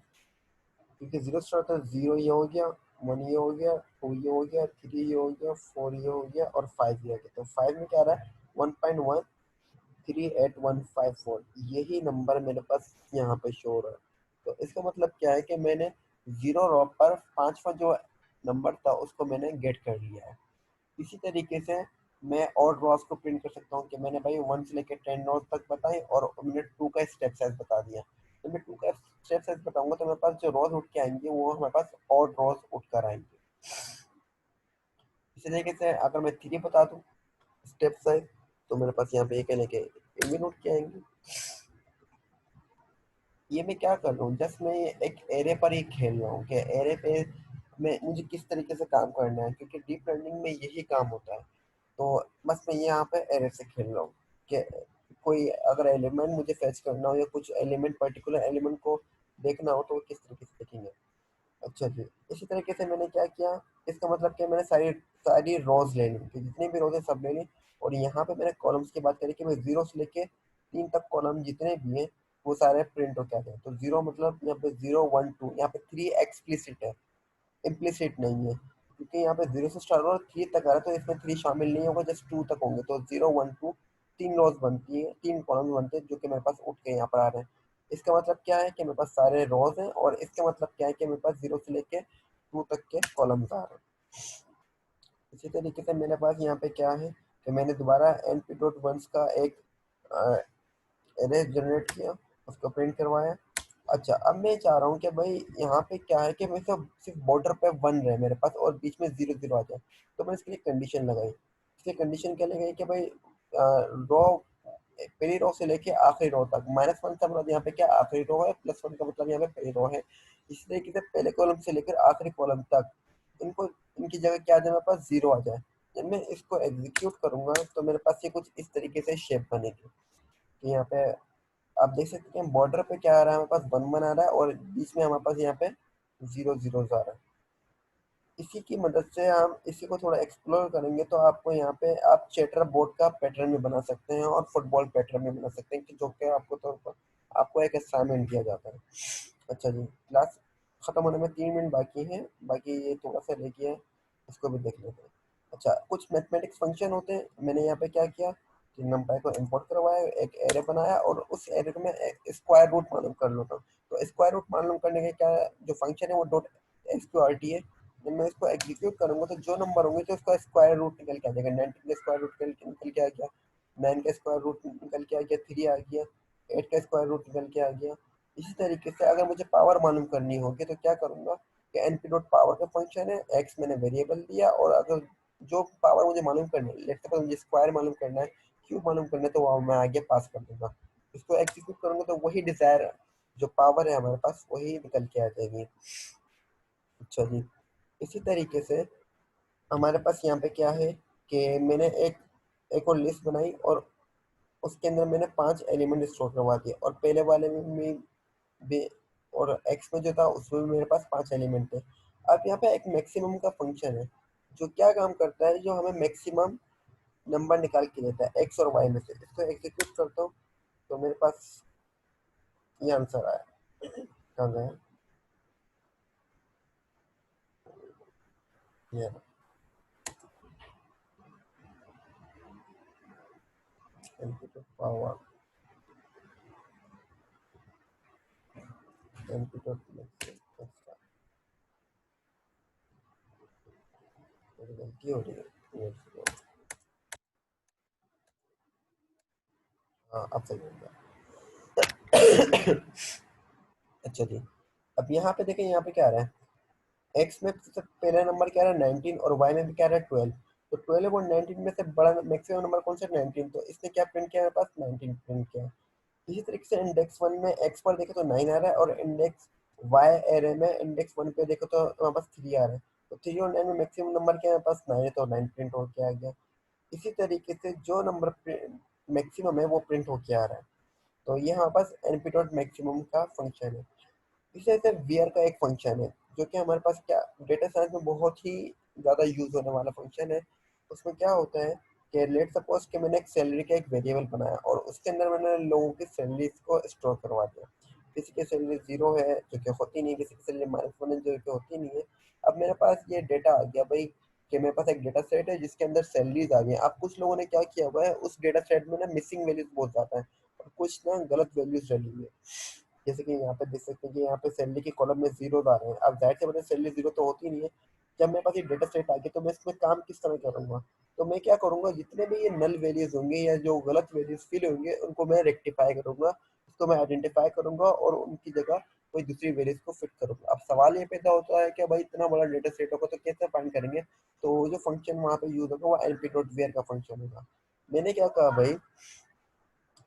क्योंकि जीरो स्टार्ट था, 0 ये हो गया, 1 ये हो गया, 2 ये हो गया, 3 ये हो गया, 4 ये हो गया और 5 ये हो गया। तो 5 में क्या आ रहा है 1.138154, यही नंबर मेरे पास यहाँ पे शो हो रहा है। तो इसका मतलब क्या है कि मैंने जीरो रो पर पांचवा जो नंबर था उसको मैंने गेट कर लिया है। इसी तरीके से मैं और रॉस को प्रिंट कर सकता हूँ कि मैंने भाई 1 से लेकर 10 रॉस तक बताई और मैंने 2 का स्टेप साइज बता दिया। तो मैं 2 का स्टेप साइज बताऊंगा तो मेरे पास जो रॉस उठ के आएंगे वो हमारे पास और रॉस उठ कर आएंगे। इसी तरीके से अगर मैं 3 बता दूँ स्टेप साइज, तो मेरे पास यहाँ पे एक लेके इवन उठ के आएंगे। ये मैं क्या कर रहा हूँ, जस्ट मैं एक एरे पर ही खेल रहा हूँ कि एरे पे मैं मुझे किस तरीके से काम करना है, क्योंकि डीप लर्निंग में यही काम होता है। तो बस मैं यहाँ पे एरे से खेल रहा हूँ कि कोई अगर एलिमेंट मुझे फेच करना हो या कुछ एलिमेंट पर्टिकुलर एलिमेंट को देखना हो तो वो किस तरीके से देखेंगे। अच्छा जी, इसी तरीके से मैंने क्या किया, इसका मतलब कि मैंने सारी सारी रोज ले ली, कि जितनी भी रोज है सब ले ली। और यहाँ पे मैंने कॉलम्स की बात करी कि मैं जीरो से लेके 3 तक कॉलम जितने भी हैं वो सारे प्रिंट होके आते हैं। तो जीरो मतलब यहाँ पे 0 1 2, यहाँ पे 3 एक्सप्लिसिट है, इम्प्लिसिट नहीं है, क्योंकि यहाँ पे 0 से स्टार्ट और 3 तक आ रहा है, तो इसमें 3 शामिल नहीं होगा, जस्ट 2 तक होंगे। तो 0 1 2 3 रोज बनती है, 3 कॉलम बनते हैं, जो कि मेरे पास उठ के यहाँ पर आ रहे हैं। इसका मतलब क्या है कि मेरे पास सारे रोज हैं, और इसका मतलब क्या है कि मेरे पास 0 से लेके 2 तक के कॉलम्स आ रहे हैं। इसी तरीके से मेरे पास यहाँ पे क्या है कि मैंने दोबारा np डॉट वंस का एक एरे जनरेट किया, उसको प्रिंट करवाया। अच्छा, अब मैं चाह रहा हूँ कि भाई यहाँ पे क्या है कि मैं सब सिर्फ बॉर्डर पे 1 रहे मेरे पास और बीच में 0 0 आ जाए। तो मैंने इसके लिए कंडीशन लगाई। इसलिए कंडीशन क्या लगाई कि भाई रो, पहली रो से लेके आखिरी रो तक, -1 का मतलब यहाँ पे क्या आखिरी रो है, +1 का मतलब यहाँ पे पहली रो है। इसी तरीके से पहले कॉलम से लेकर आखिरी कॉलम तक इनको, इनकी जगह क्या आ जाए, मेरे पास 0 आ जाए। जब मैं इसको एग्जीक्यूट करूंगा तो मेरे पास ये कुछ इस तरीके से शेप बनेगी, कि यहाँ पे आप देख सकते हैं बॉर्डर पे क्या आ रहा है, हमारे पास 1 1 आ रहा है और बीच में हमारे पास यहाँ पे 0 0 आ रहा है। इसी की मदद से हम इसी को थोड़ा एक्सप्लोर करेंगे, तो आपको यहाँ पे आप चैटर बोर्ड का पैटर्न भी बना सकते हैं और फुटबॉल पैटर्न भी बना सकते हैं, कि जो कि आपको तौर पर आपको एक असाइनमेंट दिया जाता है। अच्छा जी, क्लास खत्म होने में 3 मिनट बाकी हैं, बाकी ये थोड़ा सा रह गया है, इसको भी देख लेते हैं। अच्छा, कुछ मैथमेटिक्स फंक्शन होते हैं, मैंने यहाँ पे क्या किया कि नंपाई को इंपोर्ट करवाया, एक एरे बनाया और उस एरे को मैं स्क्वायर रूट मालूम कर लेता हूँ। तो स्क्वायर रूट मालूम करने के क्या जो फंक्शन है वो डॉट स्क्वायर्टी है। जब मैं इसको एग्जीक्यूट करूंगा तो जो नंबर होंगे तो उसका स्क्वायर रूट निकल के आ जाएगा। 19 का स्क्वायर रूट निकल के आ गया, 9 का स्क्वायर रूट निकल के आ गया, 3 आ गया, 8 का स्क्वायर रूट निकल के आ गया। इसी तरीके से अगर मुझे पावर मालूम करनी होगी तो क्या करूंगा कि np डॉट पावर का फंक्शन है, x मैंने वेरिएबल दिया, और अगर जो पावर मुझे मालूम करनी है, लेट्स सपोज मुझे स्क्वायर मालूम करना है, क्यूब मालूम करना है, तो वो मैं आगे पास कर दूंगा। इसको एग्जीक्यूट करूंगा तो वही डिजायर जो पावर है हमारे पास वही निकल के आ जाएगी। अच्छा जी, इसी तरीके से हमारे पास यहाँ पे क्या है कि मैंने एक और लिस्ट बनाई और उसके अंदर मैंने 5 एलिमेंट स्टोर करवा दिए, और पहले वाले में भी और एक्स में जो था उसमें भी मेरे पास 5 एलिमेंट थे। अब यहाँ पे एक मैक्सिमम का फंक्शन है जो क्या काम करता है, जो हमें मैक्सिमम नंबर निकाल के देता है एक्स और वाई में से। इसको एग्जीक्यूट करता हूँ तो मेरे पास ये आंसर आया। कहाँ गया ये कंप्यूटर पावर, कंप्यूटर गलती हो रही है। हाँ, अब सही हो गया। अच्छा जी, अब यहाँ पे देखें, यहाँ पे क्या आ रहा है, एक्स में सबसे पहला नंबर क्या आ रहा है 19, और वाई में भी क्या आ रहा है 12। तो 12 और 19 में से बड़ा मैक्सिमम नंबर कौन सा है 19, तो इसने क्या प्रिंट किया, मेरे पास 19 प्रिंट किया। इसी तरीके से इंडेक्स वन में एक्स पर देखे तो 9 आ रहा है, और इंडेक्स वाई एरे में इंडेक्स वन पे देखो तो हमारे पास 3 आ रहा है। तो 3 और 9 में मैक्सिमम नंबर क्या है, मेरे पास 9 है, तो 9 प्रिंट होके आ गया। इसी तरीके से जो नंबर मैक्सिमम है वो प्रिंट होके आ रहा है। तो ये हमारे पास np डॉट मैक्सिमम का फंक्शन है। इसी तरह से वेयर का एक फंक्शन है जो कि हमारे पास क्या डेटा साइंस में बहुत ही ज़्यादा यूज होने वाला फंक्शन है। उसमें क्या होता है कि लेट सपोज कि मैंने एक सैलरी का एक वेरिएबल बनाया और उसके अंदर मैंने लोगों की सैलरीज को स्टोर करवा दिया। किसी की सैलरी 0 है जो कि होती नहीं है, किसी की सैलरी -1 है जो कि होती नहीं है। अब मेरे पास ये डेटा आ गया भाई कि मेरे पास एक डेटा सेट है जिसके अंदर सैलरीज आ गई। अब कुछ लोगों ने क्या किया हुआ है, उस डेटा सेट में ना मिसिंग वैल्यूज बहुत ज़्यादा है और कुछ ना गलत वैल्यूज डली हुई है। जैसे कि यहाँ पे देख सकते हैं कि यहाँ पे सैलरी के कॉलम में जीरो आ रहे हैं। अब जाहिर सी बात है सैलरी 0 तो होती नहीं है। जब मेरे पास ये डेटा सेट आ गया तो मैं इसमें काम किस तरह करूंगा, तो मैं क्या करूंगा, जितने भी ये नल वैल्यूज होंगे या जो गलत वैल्यूज फिल होंगे उनको मैं रेक्टिफाई करूंगा, उसको मैं आइडेंटिफाई करूंगा और उनकी जगह कोई दूसरी वैल्यूज को फिट करूंगा। अब सवाल ये पैदा होता है कि भाई इतना बड़ा डेटा सेट होगा तो कैसे फाइंड करेंगे, तो जो फंक्शन वहाँ पे यूज होगा वो np.where का फंक्शन होगा। मैंने क्या कहा भाई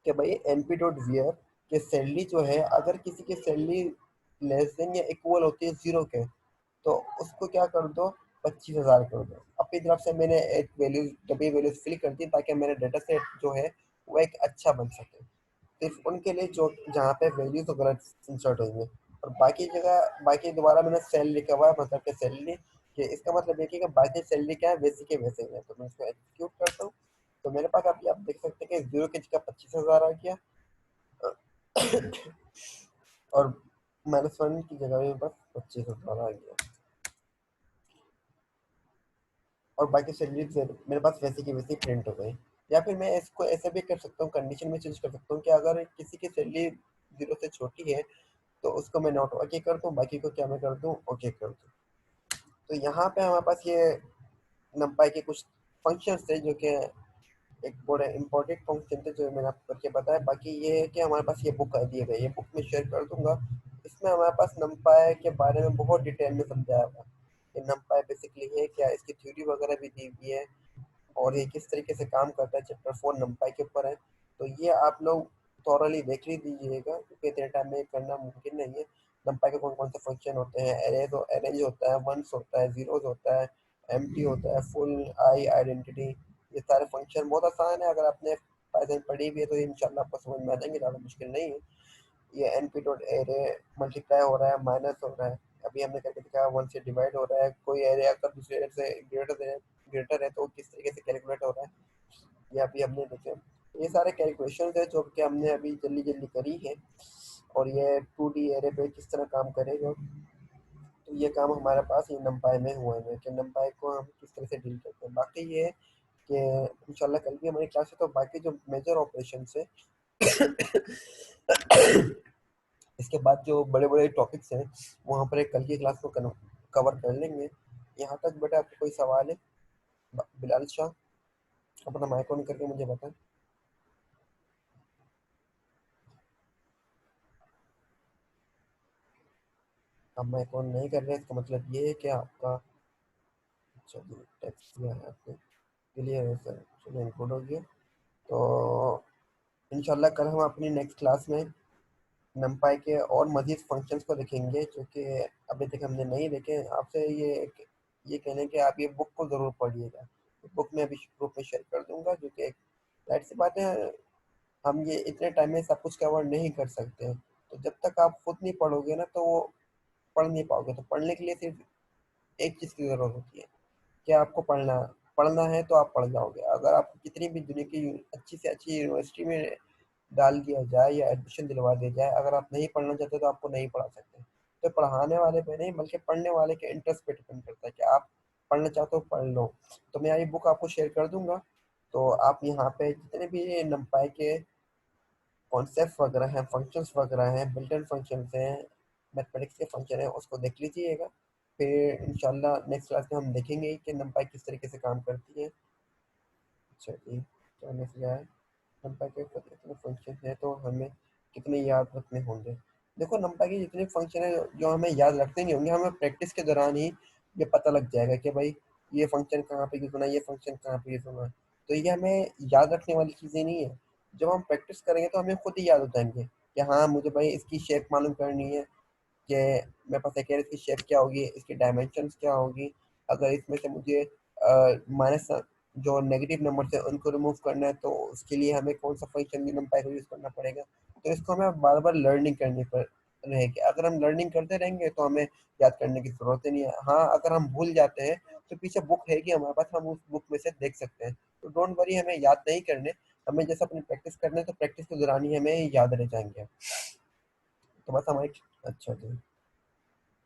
कि भाई np.where के सैलरी जो है, अगर किसी की सैलरी लेस देन या इक्वल होती है 0 के, तो उसको क्या कर दो 25,000 कर दो। अपनी तरफ से मैंने एक वैल्यू डबी वैल्यूज फिल कर दी ताकि मेरा डेटा सेट जो है वो एक अच्छा बन सके। सिर्फ उनके लिए जो जहाँ पे वैल्यू तो गलत इंसर्ट होंगे, और बाकी जगह बाकी दोबारा मैंने सेल लिखा हुआ है मतलब कि सैलरी, कि इसका मतलब ये कि बाकी सैलरी क्या है वैसे के वैसे ही है। तो मैं इसको एग्जीक्यूट करता हूँ, तो मेरे पास अभी आप देख सकते हैं कि 0 की जगह 25,000 आ गया, और -1 की जगह मेरे पास 25,000 आ गया, और बाकी सैलरी मेरे पास वैसे की वैसे प्रिंट हो गई। या फिर मैं इसको ऐसे भी कर सकता हूँ, कंडीशन में चेंज कर सकता हूँ कि अगर किसी की सैलरी 0 से छोटी है तो उसको मैं नॉट ओके कर दूं, बाकी को क्या मैं कर दूं, ओके कर दूं। तो यहाँ पे हमारे पास ये numpy के कुछ फंक्शंस थे जो कि एक बड़े इंपॉर्टेंट फंक्शन थे जो मैंने आपको करके बताया। बाकी ये है कि हमारे पास ये बुक दिए गए, ये बुक में शेयर कर दूंगा। इसमें हमारे पास numpy के बारे में बहुत डिटेल में समझाया हुआ है कि numpy बेसिकली है क्या, इसकी थ्योरी वगैरह भी दी हुई है, और ये किस तरीके से काम करता है। चैप्टर 4 numpy के ऊपर है, तो ये आप लोग थॉरली देख ही दीजिएगा क्योंकि इतने टाइम में करना मुमकिन नहीं है। numpy के कौन कौन से फंक्शन होते हैं, अरेज होता है, वंस होता है, जीरोस होता है, एम्प्टी होता है, फुल, आई, आइडेंटिटी, ये सारे फंक्शन बहुत आसान है। अगर आपने पाइथन पढ़ी भी है तो इंशाल्लाह आपको समझ में आ जाएंगे, ज़्यादा मुश्किल नहीं है। ये np डॉट एरे मल्टीप्लाई हो रहा है, माइनस हो रहा है, अभी हमने करके दिखाया 1 से डिवाइड हो रहा है, कोई एरे अगर दूसरे एरे से ग्रेटर है तो वो किस तरीके से कैलकुलेट हो रहा है, ये अभी हमने देखे। ये सारे कैलकुलेशन है जो कि हमने अभी जल्दी जल्दी करी है, और ये 2D एरे पे किस तरह काम करेगा, तो ये काम हमारे पास ये numpy में हुआ है कि numpy को हम किस तरह से डील करते हैं। बाकी ये है कि इंशाल्लाह कल भी हमारी क्लास है, तो बाकी जो मेजर ऑपरेशन है इसके बाद जो बड़े बड़े टॉपिक्स हैं वहाँ पर एक कल की क्लास को कवर कर लेंगे। यहाँ तक बेटा आपको कोई सवाल है? बिलाल शाह, अपना माइक ऑन करके मुझे बताएं। आप माइक ऑन नहीं कर रहे, इसका मतलब ये है कि आपका, चलिए टेक्स्ट किया है आपने, क्लियर है सर, चलिए इनकोड हो गया। तो इंशाल्लाह कल हम अपनी नेक्स्ट क्लास में numpy के और मजीद फंक्शंस को देखेंगे जो कि अभी तक हमने नहीं देखे। आपसे ये कहने कि आप ये बुक को ज़रूर पढ़िएगा, बुक में अभी ग्रुप में शेयर कर दूंगा, जो कि एक जाहिर सी बात है हम ये इतने टाइम में सब कुछ कवर नहीं कर सकते। तो जब तक आप खुद नहीं पढ़ोगे ना तो वो पढ़ नहीं पाओगे। तो पढ़ने के लिए सिर्फ एक चीज़ की ज़रूरत होती है कि आपको पढ़ना है तो आप पढ़ जाओगे। अगर आपको कितनी भी दुनिया की अच्छी से अच्छी यूनिवर्सिटी में डाल दिया जाए या एडमिशन दिलवा दिया जाए, अगर आप नहीं पढ़ना चाहते तो आपको नहीं पढ़ा सकते। तो पढ़ाने वाले पे नहीं बल्कि पढ़ने वाले के इंटरेस्ट पे डिपेंड करता है कि आप पढ़ना चाहते हो पढ़ लो। तो मैं ये बुक आपको शेयर कर दूंगा, तो आप यहाँ पे जितने भी numpy के कॉन्सेप्ट वगैरह हैं, फंक्शंस वगैरह हैं, बिल्ट इन फंक्शंस हैं, मैथमेटिक्स के फंक्शन है, उसको देख लीजिएगा। फिर इंशाल्लाह नेक्स्ट क्लास में हम देखेंगे कि numpy किस तरीके से काम करती है। चलिए, क्या मैसेज आया? numpy के ऊपर इतने फंक्शन है तो हमें कितने याद रखने होंगे। देखो numpy के जितने फंक्शन है जो हमें याद रखते नहीं होंगे, हमें प्रैक्टिस के दौरान ही ये पता लग जाएगा कि भाई ये फंक्शन कहाँ पे यूज होना है, ये फंक्शन कहाँ पे यूज होना है। तो ये हमें याद रखने वाली चीज़ें नहीं है। जब हम प्रैक्टिस करेंगे तो हमें खुद ही याद हो जाएंगे कि हाँ मुझे भाई इसकी शेप मालूम करनी है, कि मेरे पास एक इसकी शेप क्या होगी, इसकी डायमेंशंस क्या होगी, अगर इसमें से मुझे माइनस जो नेगेटिव नंबर है उनको रिमूव करना है तो उसके लिए हमें कौन सा फंक्शन numpy का यूज़ करना पड़ेगा। तो इसको हमें बार बार लर्निंग करनी पड़ रहेगी। अगर हम लर्निंग करते रहेंगे तो हमें याद करने की ज़रूरत ही नहीं है। हाँ अगर हम भूल जाते हैं तो पीछे बुक है कि हमारे पास, हम उस बुक में से देख सकते हैं। तो डोंट वरी, हमें याद नहीं करने, हमें जैसे अपनी प्रैक्टिस करने, तो प्रैक्टिस के दौरान ही हमें याद रह जाएंगे। तो बस हमारी, अच्छा जी,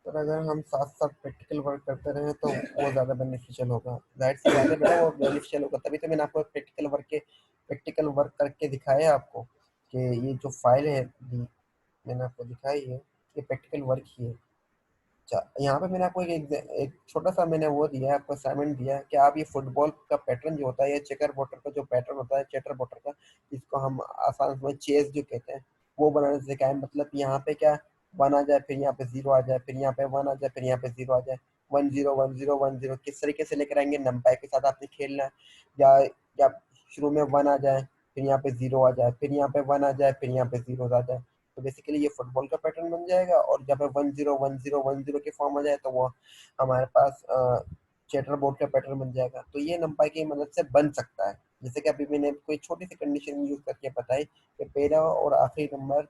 पर अगर हम साथ साथ प्रैक्टिकल वर्क करते रहें तो वो ज़्यादा बेनिफिशियल होगा। जाहिर सी बात है बेटा, वो बेनिफिशियल होगा तभी तो मैंने आपको प्रैक्टिकल वर्क करके दिखाया है आपको कि ये जो फाइल है मैंने आपको दिखाई है, ये प्रैक्टिकल वर्क ही है। अच्छा, यहाँ पे मैंने आपको एक छोटा सा मैंने वो दिया है, आपको असाइनमेंट दिया है कि आप ये फुटबॉल का पैटर्न जो होता है, ये चेकर बोर्डर का जो पैटर्न होता है, चेटर बोर्डर का, जिसको हम आसान में चेस जो कहते हैं, वो बनाने से क्या है, मतलब यहाँ पे क्या 1 आ जाए, फिर यहाँ पे 0 आ जाए, फिर यहाँ पे 1 आ जाए, फिर यहाँ पे 0 आ जाए, 1 0 1 0 1 0, किस तरीके से लेकर आएंगे, नंपाई के साथ आपने खेलना है। या या शुरू में 1 आ जाए, फिर यहाँ पे 0 आ जाए, फिर यहाँ पे 1 आ जाए, फिर यहाँ पे 0 आ जाए। तो बेसिकली ये फुटबॉल का पैटर्न बन जाएगा, और जब 1 0 1 0 1 0 की फॉर्म आ जाए तो वो हमारे पास चेटर बोर्ड का पैटर्न बन जाएगा। तो ये numpy की मदद से बन सकता है। जैसे कि अभी मैंने कोई छोटी सी कंडीशन यूज करके बताई कि पहला और आखिरी नंबर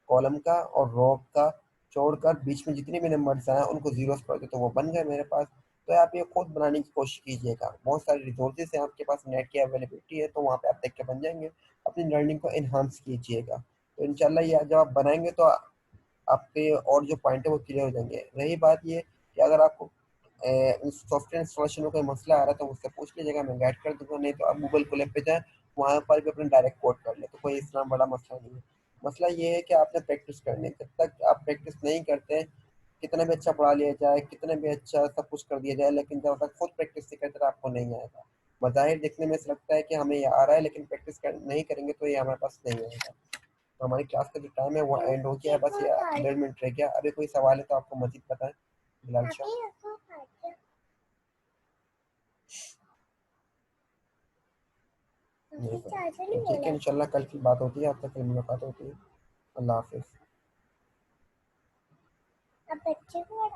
कॉलम का और रो का छोड़कर बीच में जितने भी नंबर्स आए उनको जीरो कर दो, तो वो बन गए मेरे पास। तो आप ये खुद बनाने की कोशिश कीजिएगा, बहुत सारे रिसोर्सेज हैं आपके पास, नेट की अवेलेबिलिटी है, तो वहाँ पे आप देख के बन जाएंगे। अपनी लर्निंग को एनहांस कीजिएगा, तो इंशाल्लाह ये जब आप बनाएंगे तो आपके और जो पॉइंट है वो क्लियर हो जाएंगे। रही बात ये कि अगर आपको सॉफ्टवेयर इंस्टॉलेशन में कोई मसला आ रहा है तो मुझसे पूछ लीजिएगा, मैं गाइड कर दूंगा। नहीं तो आप गूगल कोलैब पे जाएं, वहाँ पर भी अपने डायरेक्ट कोड कर ले, तो कोई इतना बड़ा मसला नहीं है। मसला ये है कि आपने प्रैक्टिस करनी है। जब तक आप प्रैक्टिस नहीं करते, कितना भी अच्छा पढ़ा लिया जाए, कितना भी अच्छा सब कुछ कर दिया जाए, लेकिन जब तक खुद प्रैक्टिस नहीं करते तो आपको नहीं आएगा। बज़ाहिर देखने में ऐसा लगता है कि हमें ये आ रहा है, लेकिन प्रैक्टिस नहीं करेंगे तो ये हमारे पास नहीं आएगा। तो हमारी क्लास का जो टाइम है वो एंड हो गया है, बस ये 1.5 मिनट रह गया। अभी कोई सवाल है तो आपको मजीद बताएं बिलाल शाह। नहीं पता। तो ठीक है, इंशाल्लाह कल की बात होती है, अब तक कल मुलाकात होती है। अल्लाह हाफिज। अब बच्चे को